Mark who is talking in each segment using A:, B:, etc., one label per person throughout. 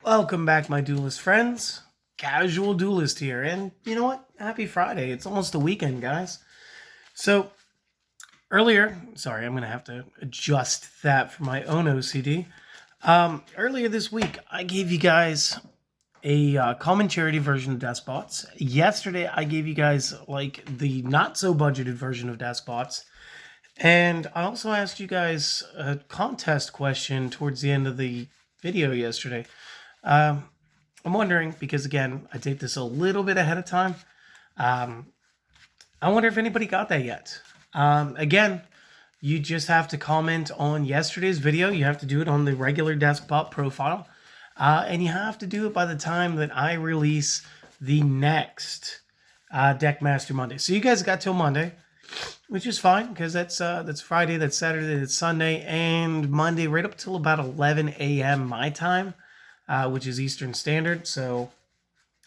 A: Welcome back, my Duelist friends. Casual Duelist here, and you know what? Happy Friday. It's almost the weekend, guys. So, earlier, sorry, I'm going to have to adjust that for my own OCD. Earlier this week, I gave you guys a common charity version of Deskbots. Yesterday, I gave you guys, like, the not-so-budgeted version of Deskbots. And I also asked you guys a contest question towards the end of the video yesterday. I'm wondering, because again, I did this a little bit ahead of time. I wonder if anybody got that yet. Again, you just have to comment on yesterday's video. You have to do it on the regular Deskbot profile. And you have to do it by the time that I release the next Deckmaster Monday. So you guys got till Monday, which is fine because that's Friday, that's Saturday, that's Sunday, and Monday right up till about 11 a.m. my time. Which is Eastern Standard, so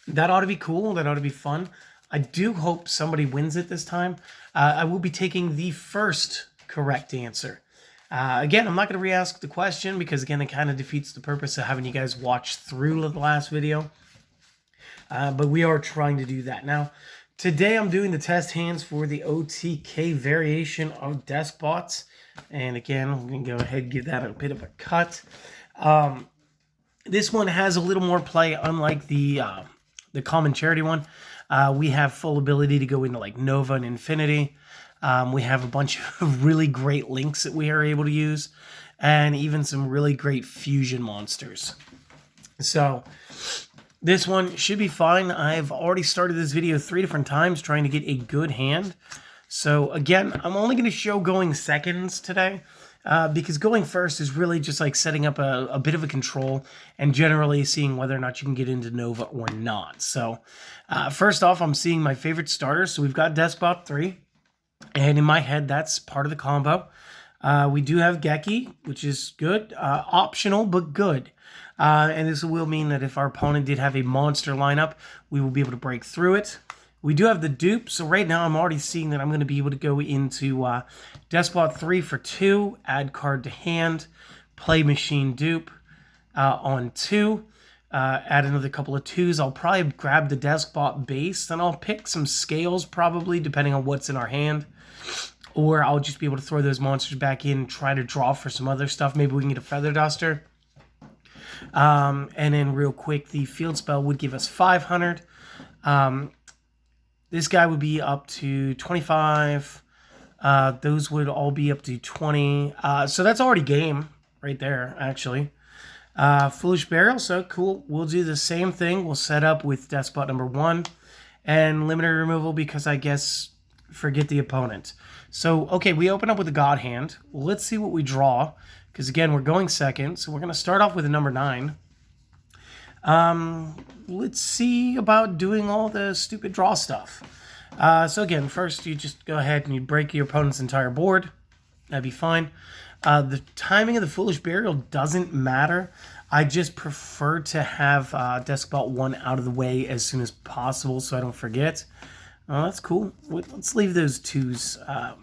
A: that ought to be cool. That ought to be fun. I do hope somebody wins it this time. I will be taking the first correct answer. Again, I'm not going to re-ask the question because, again, it kind of defeats the purpose of having you guys watch through the last video. But we are trying to do that. Now, today I'm doing the test hands for the OTK variation of Deskbots. And again, I'm going to go ahead and give that a bit of a cut. This one has a little more play, unlike the common charity one. We have full ability to go into like Nova and Infinity. We have a bunch of really great links that we are able to use, and even some really great fusion monsters. So this one should be fine. I've already started this video 3 different times trying to get a good hand. So again, I'm only going to show going seconds today. Because going first is really just like setting up a bit of a control and generally seeing whether or not you can get into Nova or not. So first off, I'm seeing my favorite starters. So we've got Deskbot 3, and in my head, that's part of the combo. We do have Geki, which is good, optional, but good. And this will mean that if our opponent did have a monster lineup, we will be able to break through it. We do have the dupe, so right now I'm already seeing that I'm going to be able to go into Deskbot 3 for 2, add card to hand, play machine dupe on 2, add another couple of 2s. I'll probably grab the Deskbot base, then I'll pick some scales probably, depending on what's in our hand. Or I'll just be able to throw those monsters back in, try to draw for some other stuff. Maybe we can get a Feather Duster. And then real quick, the field spell would give us 500. This guy would be up to 25. Those would all be up to 20. So that's already game right there, actually. Foolish Burial, so cool. We'll do the same thing. We'll set up with Deskbot number 1 and limiter removal because I guess forget the opponent. So, okay, we open up with the God Hand. Let's see what we draw because, again, we're going second. So we're going to start off with a number 9. Let's see about doing all the stupid draw stuff. So again, first you just go ahead and you break your opponent's entire board. That'd be fine. The timing of the Foolish Burial doesn't matter. I just prefer to have Deskbot 1 out of the way as soon as possible so I don't forget. Oh, that's cool. Let's leave those 2s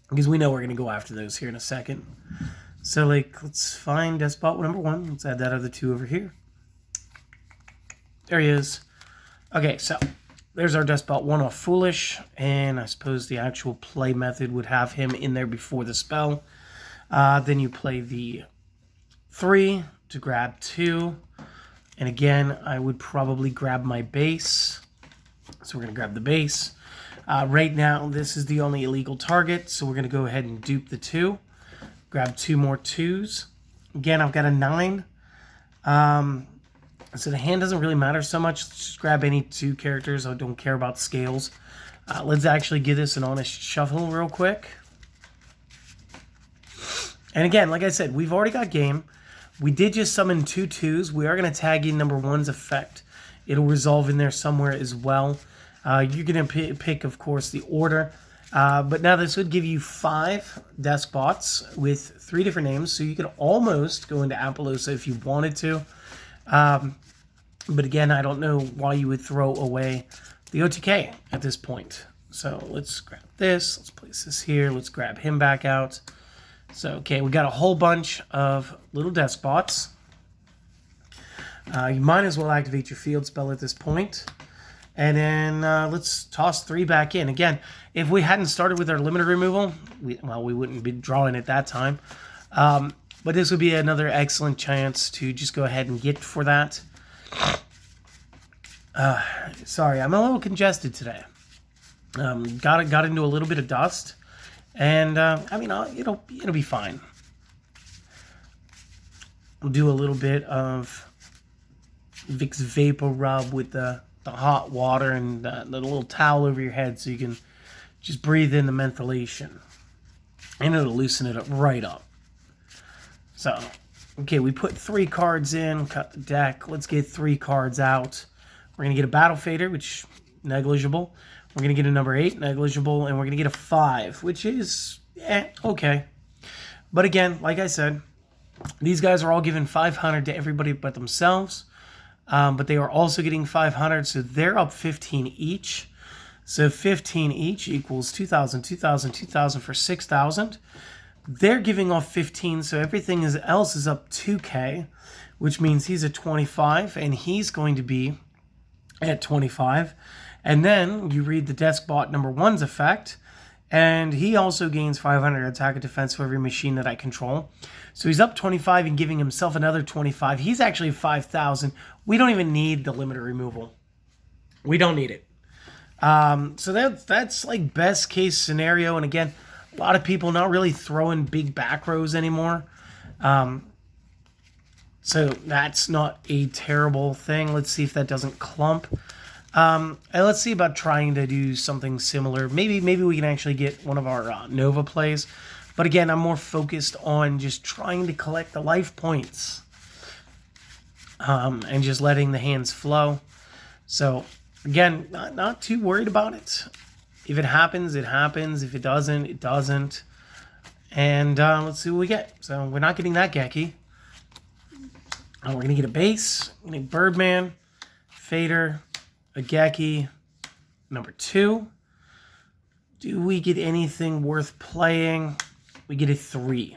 A: because we know we're going to go after those here in a second. So like, let's find Deskbot number 1. Let's add that other 2 over here. There he is. Okay, so there's our Deskbot 1 off Foolish, and I suppose the actual play method would have him in there before the spell. Then you play the 3 to grab 2, and again, I would probably grab my base. So we're going to grab the base. Right now, this is the only illegal target, so we're going to go ahead and dupe the 2. Grab 2 more 2s. Again, I've got a 9. So the hand doesn't really matter so much. Let's just grab any 2 characters. I don't care about scales. Let's actually give this an honest shuffle real quick. And again, like I said, we've already got game. We did just summon 2 2s. We are going to tag in number 1's effect. It'll resolve in there somewhere as well. You're going to pick, of course, the order. But now this would give you 5 Deskbots with 3 different names. So you could almost go into Appaloosa if you wanted to. But again, I don't know why you would throw away the OTK at this point. So let's grab this. Let's place this here. Let's grab him back out. So, okay, we got a whole bunch of little Deskbots. You might as well activate your field spell at this point. And then let's toss 3 back in. Again, if we hadn't started with our limiter removal, we wouldn't be drawing at that time. But this would be another excellent chance to just go ahead and get for that. Sorry, I'm a little congested today. Got into a little bit of dust. And, I mean, it'll be fine. We'll do a little bit of Vicks Vapor Rub with the hot water and the little towel over your head so you can just breathe in the mentholation. And it'll loosen it up right up. So, okay, we put 3 cards in, cut the deck. Let's get 3 cards out. We're going to get a Battle Fader, which negligible. We're going to get a number 8, negligible. And we're going to get a 5, which is, okay. But again, like I said, these guys are all given 500 to everybody but themselves. But they are also getting 500, so they're up 15 each. So 15 each equals 2,000, 2,000, 2,000 for 6,000. They're giving off 15, so everything else is up 2K, which means he's at 25, and he's going to be at 25. And then you read the Deskbot number 1's effect, and he also gains 500 attack and defense for every machine that I control. So he's up 25 and giving himself another 25. He's actually 5,000. We don't even need the limiter removal. We don't need it. So that's like best case scenario. And again, a lot of people not really throwing big back rows anymore. So that's not a terrible thing. Let's see if that doesn't clump. And let's see about trying to do something similar. Maybe we can actually get one of our Nova plays. But again, I'm more focused on just trying to collect the life points. And just letting the hands flow. So, again, not too worried about it. If it happens, it happens. If it doesn't, it doesn't. And let's see what we get. So, we're not getting that Geki. We're going to get a base. We're going to get Birdman, Fader, a Geki, number 2. Do we get anything worth playing? We get a 3.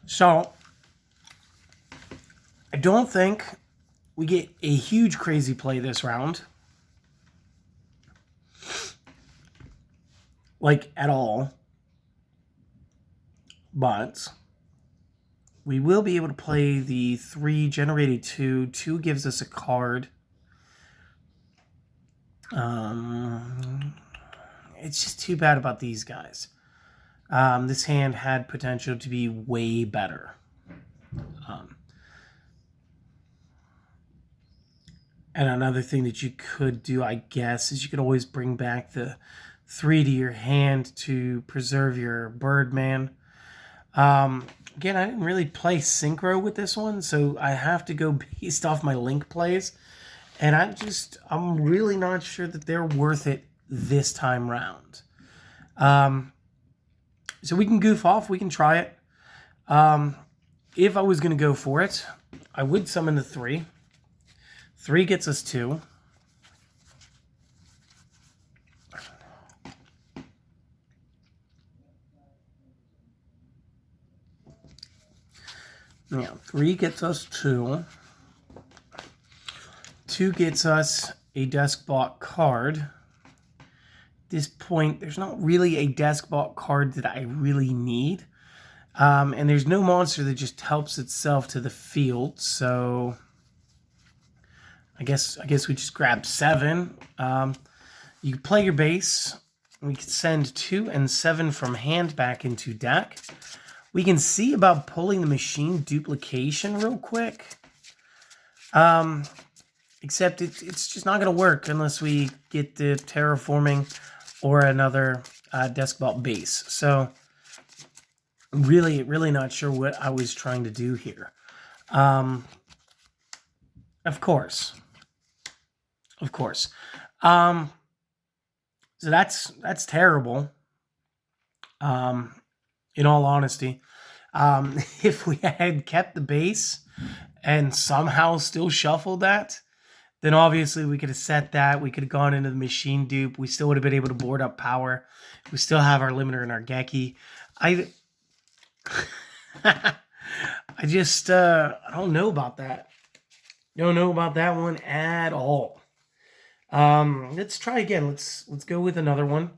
A: So, I don't think we get a huge crazy play this round. Like, at all. But we will be able to play the 3 generated 2. 2 gives us a card. It's just too bad about these guys. This hand had potential to be way better. And another thing that you could do, I guess, is you could always bring back the 3 to your hand to preserve your Birdman. Again, I didn't really play Synchro with this one, so I have to go based off my Link plays. And I'm really not sure that they're worth it this time round. So we can goof off. We can try it. If I was going to go for it, I would summon the 3. 3 gets us 2. Yeah, 3 gets us 2. 2 gets us a Deskbot card. At this point, there's not really a Deskbot card that I really need. And there's no monster that just helps itself to the field, so I guess we just grab 7. You can play your base. We can send 2 and 7 from hand back into deck. We can see about pulling the machine duplication real quick. Except it's just not going to work unless we get the terraforming or another Deskbot base. So, really not sure what I was trying to do here. Of course. So that's terrible. In all honesty, if we had kept the base and somehow still shuffled that, then obviously we could have set that. We could have gone into the machine dupe. We still would have been able to board up power. We still have our limiter and our Geki. I just, I don't know about that. Don't know about that one at all. Let's try again. Let's go with another one.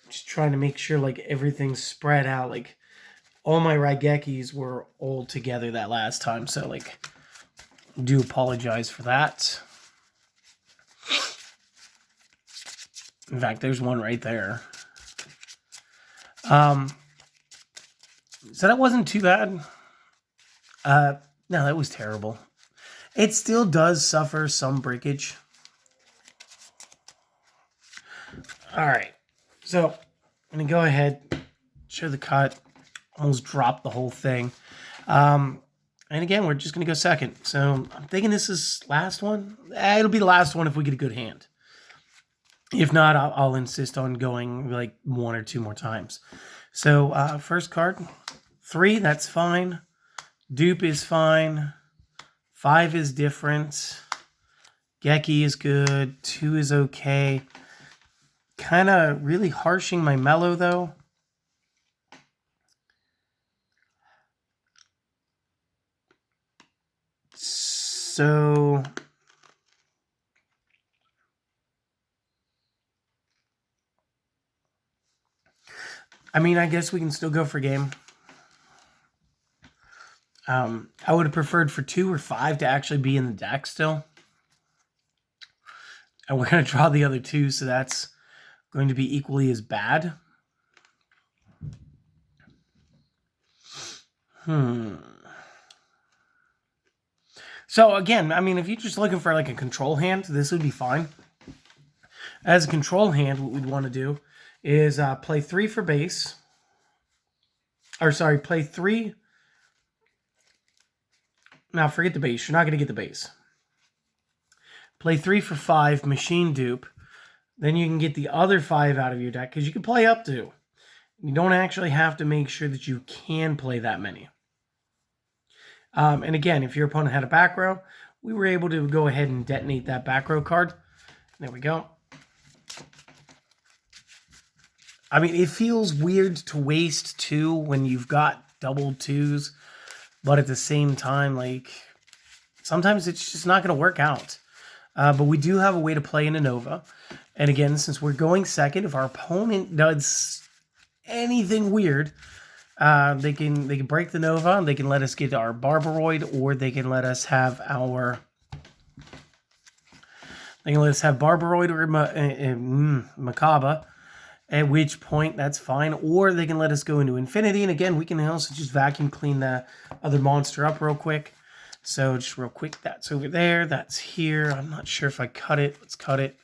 A: Just trying to make sure like everything's spread out. Like all my Raigekis were all together that last time, so like do apologize for that. In fact, there's one right there. So that wasn't too bad. No, that was terrible. It still does suffer some breakage. All right, so I'm gonna go ahead, show the cut. Almost dropped the whole thing. And again, we're just gonna go second. So I'm thinking this is last one. It'll be the last one if we get a good hand. If not, I'll insist on going like one or two more times. So first card, 3, that's fine. Dupe is fine. 5 is different. Geki is good. 2 is okay. Kind of really harshing my mellow though. So I mean, I guess we can still go for game. I would have preferred for 2 or 5 to actually be in the deck still. And we're going to draw the other 2, so that's going to be equally as bad. So again, I mean, if you're just looking for like a control hand, this would be fine. As a control hand, what we'd want to do is play 3 for base. Or sorry, play 3. Now forget the base. You're not going to get the base. Play 3 for 5, machine dupe. Then you can get the other 5 out of your deck because you can play up to. You don't actually have to make sure that you can play that many. And again, if your opponent had a back row, we were able to go ahead and detonate that back row card. There we go. I mean, it feels weird to waste 2 when you've got double 2s, but at the same time, like, sometimes it's just not going to work out. But we do have a way to play in a Nova. And again, since we're going second, if our opponent does anything weird, they can break the Nova, and they can let us get our Barbaroid, or they can let us have our... They can let us have Barbaroid or Makaba, at which point that's fine. Or they can let us go into Infinity, and again, we can also just vacuum clean the other monster up real quick. So just real quick, that's over there, that's here. I'm not sure if I cut it. Let's cut it.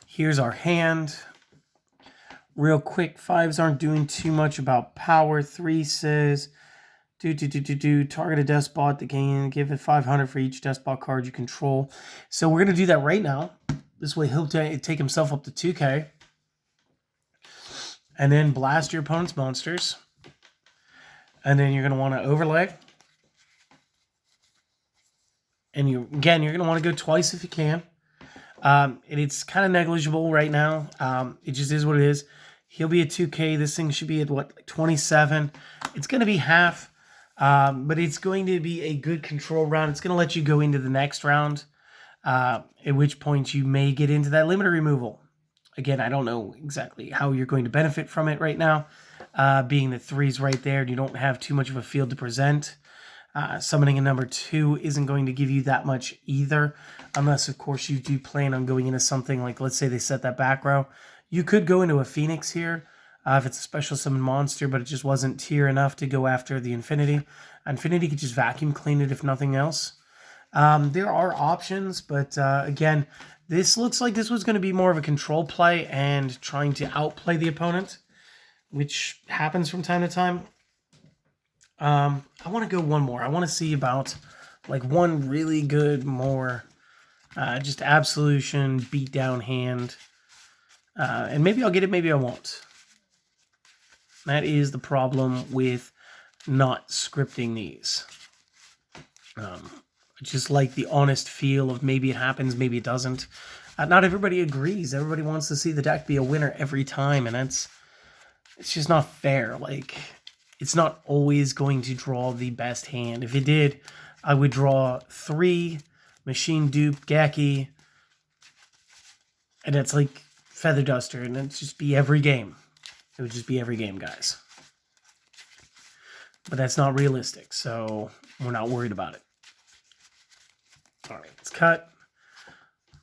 A: Here's our hand. Real quick, 5s aren't doing too much about power. 3 says, target a Deskbot that can give it 500 for each Deskbot card you control. So we're going to do that right now. This way he'll take himself up to 2k. And then blast your opponent's monsters. And then you're going to want to overlay. And you're going to want to go twice if you can. And it's kind of negligible right now. It just is what it is. He'll be at 2k. This thing should be at, what, like 27. It's going to be half. But it's going to be a good control round. It's going to let you go into the next round. At which point you may get into that limiter removal. Again, I don't know exactly how you're going to benefit from it right now. Being that 3's right there, and you don't have too much of a field to present. Summoning a number 2 isn't going to give you that much either. Unless, of course, you do plan on going into something like, let's say they set that back row. You could go into a Phoenix here. If it's a special summon monster, but it just wasn't tier enough to go after the Infinity. Infinity could just vacuum clean it if nothing else. There are options, but again, this looks like this was going to be more of a control play and trying to outplay the opponent, which happens from time to time. I want to go one more. I want to see about like one really good more just absolution beatdown hand. And maybe I'll get it, maybe I won't. That is the problem with not scripting these. I just like the honest feel of maybe it happens, maybe it doesn't. Not everybody agrees. Everybody wants to see the deck be a winner every time, and it's just not fair. Like, it's not always going to draw the best hand. If it did, I would draw 3 Machine Dupe, Geki, and it's like Feather Duster, and it'd just be every game. It would just be every game, guys. But that's not realistic, so we're not worried about it. All right, let's cut.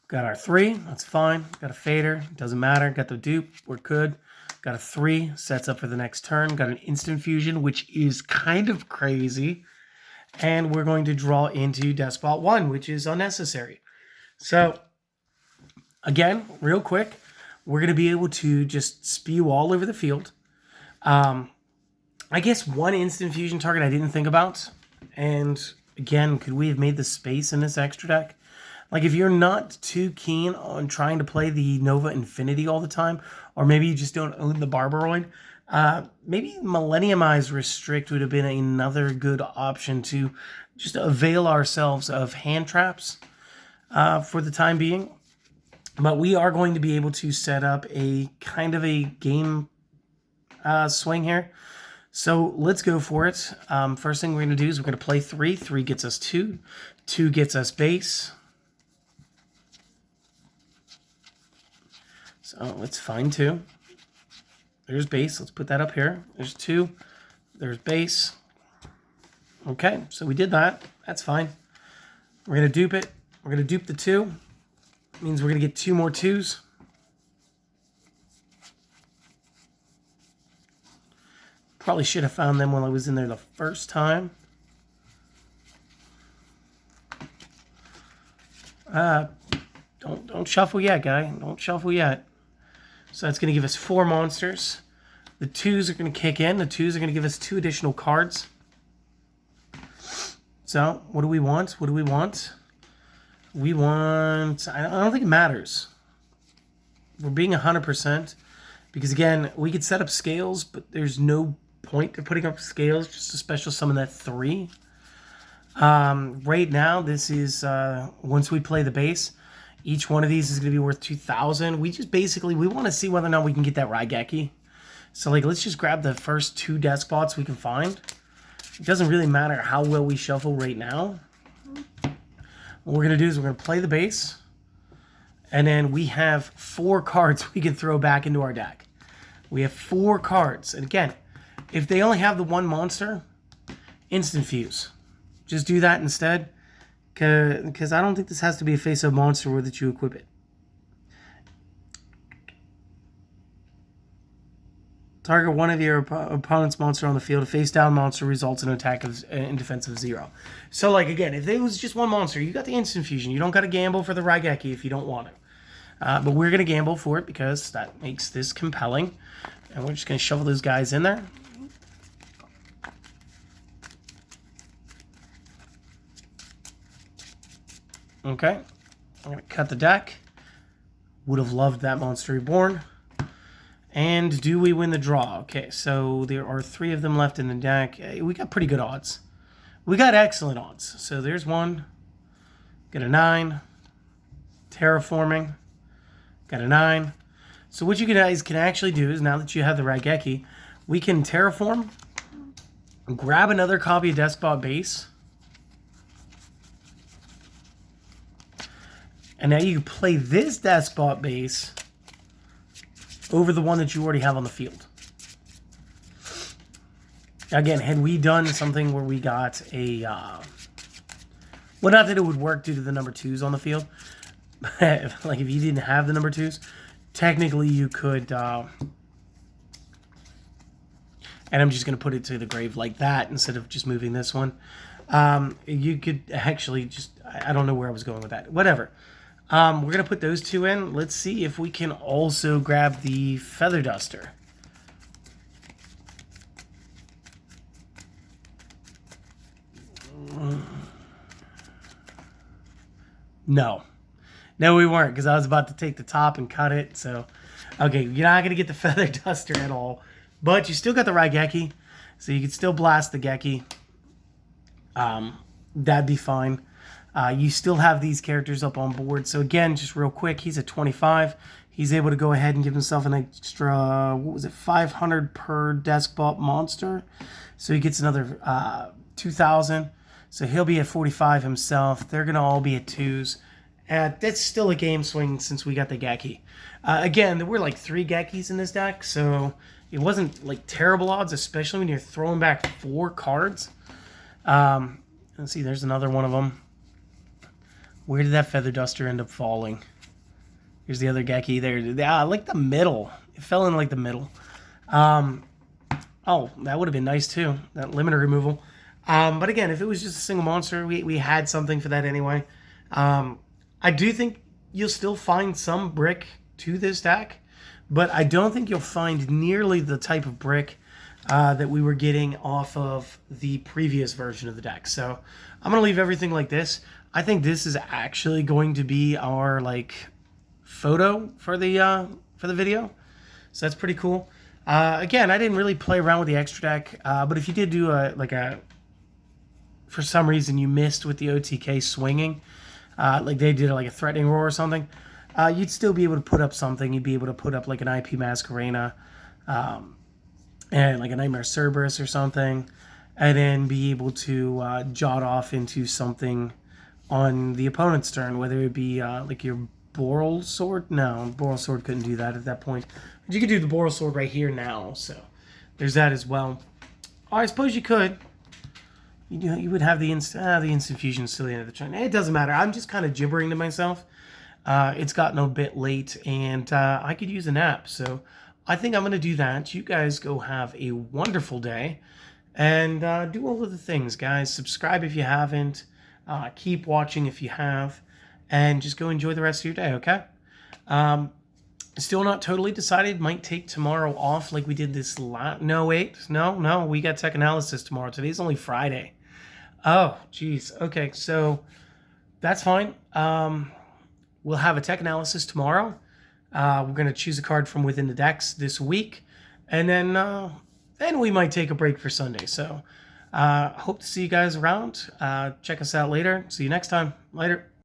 A: Got our 3, that's fine. Got a fader, doesn't matter. Got the dupe, we're good. Got a 3, sets up for the next turn. Got an instant fusion, which is kind of crazy. And we're going to draw into Deskbot 1, which is unnecessary. So, again, real quick, we're going to be able to just spew all over the field. I guess one instant fusion target I didn't think about. And, again, could we have made the space in this extra deck? Like, if you're not too keen on trying to play the Nova Infinity all the time, or maybe you just don't own the Barbaroid, maybe Millenniumize Restrict would have been another good option to just avail ourselves of hand traps for the time being. But we are going to be able to set up a kind of a game swing here. So let's go for it. First thing we're going to do is we're going to play 3. 3 gets us 2. 2 gets us base. So let's find 2. There's base. Let's put that up here. There's 2. There's base. Okay, so we did that. That's fine. We're going to dupe it. We're going to dupe the 2. Means we're going to get 2 more 2s. Probably should have found them while I was in there the first time. Don't shuffle yet, guy. Don't shuffle yet. So that's going to give us 4 monsters. The 2s are going to kick in. The 2s are going to give us 2 additional cards. So, what do we want? What do we want? We want... I don't think it matters. We're being 100%. Because, again, we could set up scales, but there's no point to putting up scales. Just a special summon that 3. Right now, this is... once we play the base... Each one of these is going to be worth 2,000. We just basically, we want to see whether or not we can get that Raigeki. So, like, let's just grab the first 2 Deskbots we can find. It doesn't really matter how well we shuffle right now. What we're going to do is we're going to play the base. And then we have 4 cards we can throw back into our deck. We have 4 cards. And again, if they only have the 1 monster, instant fuse. Just do that instead. Because I don't think this has to be a face-up monster where that you equip it. Target one of your opponent's monster on the field. A face-down monster results in an attack in defense of 0. So, like, again, if it was just 1 monster, you got the instant fusion. You don't got to gamble for the Raigeki if you don't want it. But we're going to gamble for it because that makes this compelling. And we're just going to shovel those guys in there. Okay, I'm going to cut the deck. Would have loved that Monster Reborn. And do we win the draw? Okay, so there are 3 of them left in the deck. We got pretty good odds. We got excellent odds. So there's 1. Got a 9. Terraforming. Got a 9. So what you guys can actually do is, now that you have the Raigeki, we can terraform, grab another copy of Deskbot base, and now you can play this Deskbot base over the one that you already have on the field. Again, had we done something where we got a... well, not that it would work due to the number 2s on the field. Like, if you didn't have the number 2s, technically you could... and I'm just going to put it to the grave like that instead of just moving this one. You could actually just... I don't know where I was going with that. Whatever. We're going to put those 2 in. Let's see if we can also grab the Feather Duster. No. No, we weren't, because I was about to take the top and cut it. So, okay, you're not going to get the Feather Duster at all. But you still got the Raigeki, so you can still blast the Geki. That'd be fine. You still have these characters up on board. So again, just real quick, he's at 25. He's able to go ahead and give himself an extra, what was it, 500 per Deskbot monster. So he gets another 2,000. So he'll be at 45 himself. They're going to all be at 2s. That's still a game swing since we got the Geki. Again, there were like 3 Gekis in this deck, so it wasn't like terrible odds, especially when you're throwing back 4 cards. Let's see, there's another one of them. Where did that Feather Duster end up falling? Here's the other Geki there. Like the middle. It fell in like the middle. Oh, that would have been nice too. That limiter removal. But again, if it was just a single monster, we had something for that anyway. I do think you'll still find some brick to this deck, but I don't think you'll find nearly the type of brick that we were getting off of the previous version of the deck. So I'm going to leave everything like this. I think this is actually going to be our like photo for the video. So that's pretty cool. Again, I didn't really play around with the extra deck, but if you did do for some reason you missed with the OTK swinging, like they did like a threatening roar or something, you'd still be able to put up something. You'd be able to put up like an IP Masquerena, and like a Nightmare Cerberus or something, and then be able to jot off into something on the opponent's turn, whether it be like your Boral Sword. No, Boral Sword couldn't do that at that point. But you could do the Boral Sword right here now, so there's that as well. Or I suppose you could. You would have the instant fusion still the end of the turn. It doesn't matter. I'm just kind of gibbering to myself. It's gotten a bit late, and I could use a nap. So I think I'm going to do that. You guys go have a wonderful day, and do all of the things, guys. Subscribe if you haven't. Keep watching if you have, and just go enjoy the rest of your day, okay? Still not totally decided. Might take tomorrow off like we did this No, wait. No. We got tech analysis tomorrow. Today's only Friday. Oh, geez. Okay, so that's fine. We'll have a tech analysis tomorrow. We're going to choose a card from within the decks this week. And then we might take a break for Sunday. So hope to see you guys around. Check us out later. See you next time. Later.